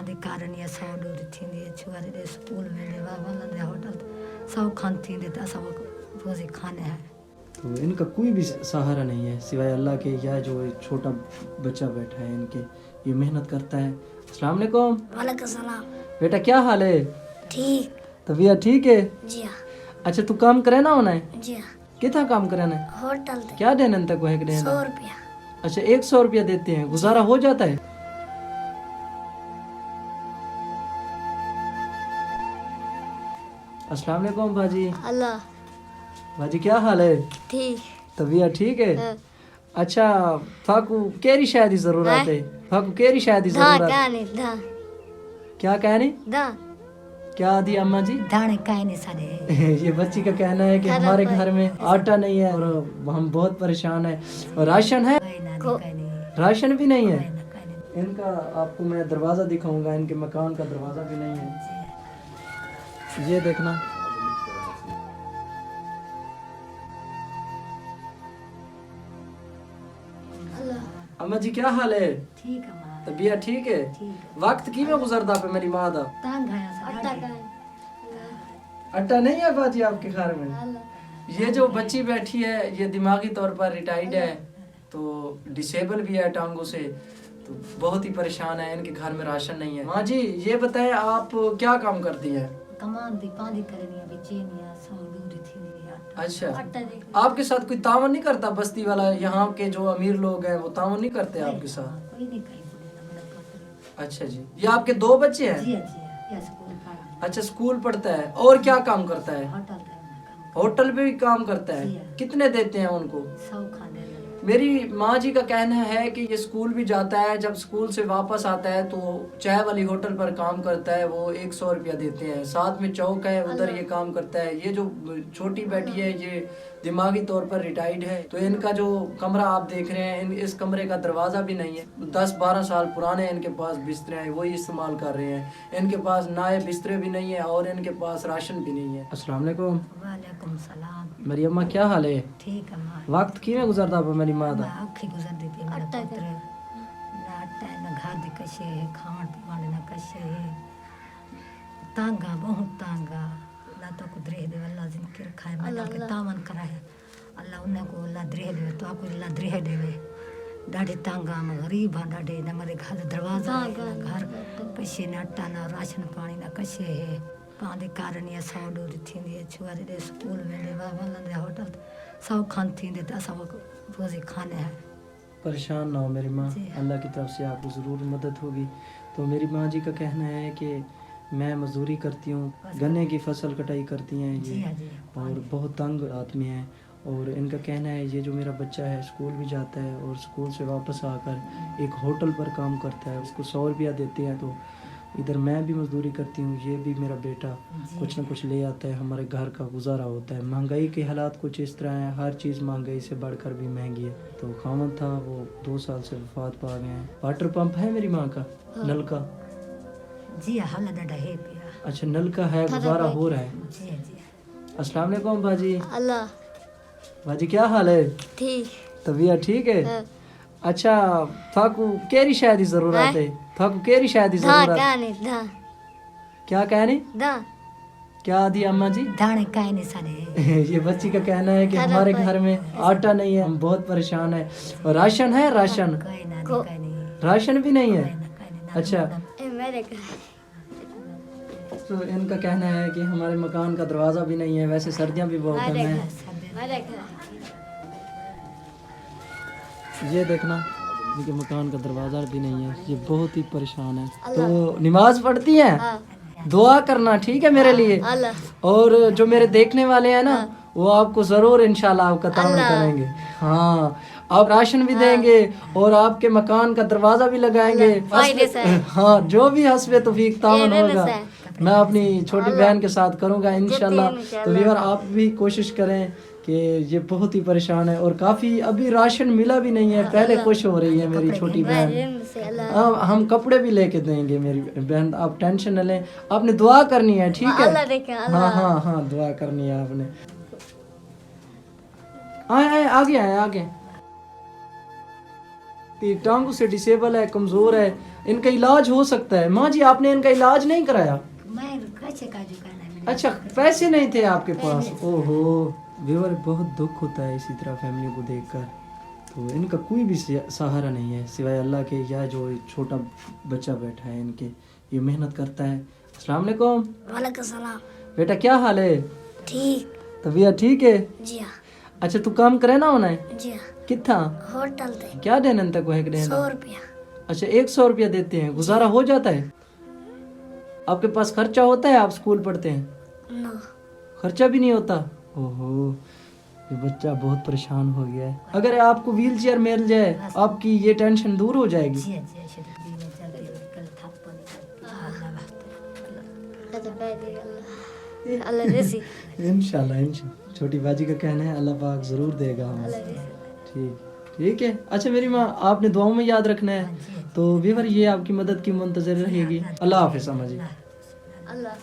पांदे कारण या सौ दूर थींदी छुआरे दे स्कूल में दे वाला दे होटल सब खान थींदे त सब रोजी खाने हैं। तो इनका कोई भी सहारा नहीं है सिवाय अल्लाह के, या जो एक छोटा बच्चा बैठा है इनके, ये मेहनत करता है। अस्सलाम वालेकुम। वालेकुम सलाम। बेटा क्या हाल है? ठीक। तबीयत ठीक है? जी हाँ। अच्छा तू काम करे ना होना है? जी हाँ। कितना काम करे ना? होटल दे। क्या देने तक वो है? 100 रुपया। अच्छा 100 रुपया देते हैं, गुजारा हो जाता है? अस्सलाम वालेकुम भाजी। अल्लाह। भाजी क्या हाल है? ठीक। तबीयत ठीक है? अच्छा फाकू केरी शायद ही जरूरत है, फाकू केरी शायद ही जरूरत है। क्या कहने? क्या दी अम्मा जी? दाने कहने सारे ये बच्ची का कहना है कि हमारे घर में आटा नहीं है और हम बहुत परेशान है, और राशन है? राशन भी नहीं है इनका। आपको मैं दरवाजा दिखाऊंगा, इनके मकान का दरवाजा भी नहीं है। ये देखना अम्मा जी क्या हाल है? ठीक है मां। तबीयत ठीक है? वक्त की में गुजरदा पे मेरी माँ दा? तंग है आटा नहीं है बाजी आपके घर में? ये जो बच्ची बैठी है ये दिमागी तौर पर रिटायर्ड है, तो डिसेबल भी है टांगों से, तो बहुत ही परेशान है। इनके घर में राशन नहीं है। माँ जी ये बताएं आप क्या काम करती हैं? कमान दी पानी करनी है बेचैनिया सौ दूर थी। अच्छा आपके साथ कोई तावन नहीं करता? बस्ती वाला यहाँ के जो अमीर लोग हैं वो तावन नहीं करते आपके साथ? कोई नहीं कहीं। अच्छा जी। ये आपके 2 बच्चे हैं? जी जी स्कूल पढ़ा। अच्छा स्कूल पढ़ता है। और क्या काम करता है? होटल पे भी काम करता है। कितने देते हैं उनको? 100 खाने। मेरी माँ जी का कहना है कि ये स्कूल भी जाता है, जब स्कूल से वापस आता है तो चाय वाली होटल पर काम करता है, वो 100 रुपया देते हैं। साथ में चौक है उधर ये काम करता है। ये जो छोटी बेटी है ये दिमागी तौर पर रिटायर्ड है, तो इनका जो कमरा आप देख रहे हैं इस कमरे का दरवाजा भी नहीं है। 10-12 साल पुराने इनके पास बिस्तरे हैं, वही इस्तेमाल कर रहे हैं। इनके पास नए बिस्तरे भी नहीं है और इनके पास राशन भी नहीं है। अस्सलाम वालेकुम। वालेकुम सलाम। मेरी अम्मा क्या हाल है? ठीक है मां। वक्त की में गुजरता पे मेरी माँ दा? आखी गुजर देती है मेरा पुत्र ना आटा है ना घर दी कशे है खाण पीवाने ना कशे है तांगा बहुत तांगा ना तो को द्रेह दे अल्लाह जिनके रखाए मैं के तावन करा है अल्लाह उन्हें को अल्लाह द्रेह दे तो आपको अल्लाह द्रेह देवे। डाढे तांगा में गरीब है डाढे न मेरे घर दरवाजा घर कशे ना आटा ना राशन पानी ना कशे है पांदे कारण या सौ दूर थींदी छुआरे दे स्कूल में दे वाला दे होटल सब खान थींदे त सब रोजी खाने हैं। परेशान ना हो मेरी माँ, अल्लाह की तरफ से आपको ज़रूर मदद होगी। तो मेरी माँ जी का कहना है कि मैं मजदूरी करती हूँ, गन्ने की फसल कटाई करती हैं ये, और बहुत तंग आदमी हैं। और इनका कहना है ये जो मेरा बच्चा है स्कूल भी जाता है और स्कूल से वापस आकर एक होटल पर काम करता है, उसको 100 रुपया देते हैं। तो इधर मैं भी मजदूरी करती हूँ, ये भी मेरा बेटा कुछ ना कुछ ले आता है, हमारे घर का गुजारा होता है। महंगाई के हालात कुछ इस तरह हैं, हर चीज़ महंगाई से बढ़कर भी महंगी है। तो खामन था वो 2 साल से वफात पा गए हैं। वाटर पंप है मेरी माँ का? नल का? जी हाल डाडा है पिया। अच्छा नल का है, गुजारा हो रहा है। जी जी। अस्सलाम वालेकुम बाजी। अल्लाह। बाजी क्या हाल है? ठीक। तबीयत ठीक है? अच्छा फाकू केरी शायद ही जरूरत है, फाकू केरी शायद ही जरूरत है। क्या कहने? क्या दी अम्मा जी? दाने कहने सारे ये बच्ची का कहना है कि हमारे घर में आटा नहीं है, हम बहुत परेशान है, और राशन है? राशन राशन भी नहीं है। अच्छा तो इनका कहना है कि हमारे मकान का दरवाजा भी नहीं है, वैसे सर्दियाँ भी बहुत हैं। ये देखना इनके मकान का दरवाजा भी नहीं है, ये बहुत ही परेशान है। तो नमाज पढ़ती हैं? दुआ करना ठीक है मेरे लिए, और जो मेरे देखने वाले हैं ना वो आपको जरूर इंशाल्लाह आपका तावन करेंगे। हाँ आप राशन भी देंगे और आपके मकान का दरवाजा भी लगाएंगे। हाँ जो भी हस्बे तौफीक तावन होगा मैं अपनी छोटी बहन के साथ करूँगा इंशाल्लाह। तो व्यूअर आप भी कोशिश करें कि ये बहुत ही परेशान है, और काफ़ी अभी राशन मिला भी नहीं है। पहले खुश हो रही है मेरी छोटी बहन। हम कपड़े भी लेके देंगे मेरी बहन, आप टेंशन न लें। आपने दुआ करनी है ठीक है? हाँ हाँ हाँ दुआ करनी है आपने। आए आगे आए आगे। टांगों से डिसेबल है, कमजोर है, इनका इलाज हो सकता है। माँ जी आपने इनका इलाज नहीं कराया? मैं कैसे काजू करना है मैंने? अच्छा पैसे नहीं थे आपके पास? ओहो व्यूअर, बहुत दुख होता है इसी तरह फैमिली को देखकर। तो इनका कोई भी सहारा नहीं है सिवाय अल्लाह के, या जो छोटा बच्चा बैठा है इनके, ये मेहनत करता है। अस्सलाम वालेकुम। वालेकुम सलाम। बेटा क्या हाल है? ठीक। तबीयत ठीक है? जी हाँ। अच्छा तू काम करे ना होना है? जी हाँ। कितना होटल थे। क्या देने तक है? 100 रुपया। अच्छा 100 रुपया देते हैं, गुजारा हो जाता है? आपके पास खर्चा होता है? आप स्कूल पढ़ते हैं? नो। खर्चा भी नहीं होता? ओहो ये बच्चा बहुत परेशान हो गया है। अगर आपको व्हील चेयर मिल जाए आपकी ये टेंशन दूर हो जाएगी। जी जी शरीफ भी में चल रही है, कल था पानी अल्लाह देसी। इंशाल्लाह छोटी बाजी का कहना है, अल्लाह पाक जरूर देगा हमें। ठीक है। अच्छा मेरी माँ आपने दुआओं में याद रखना है। तो व्यूअर ये आपकी मदद की मुंतजर रहेगी। अल्लाह हाफिज़। समझिए अल्लाह।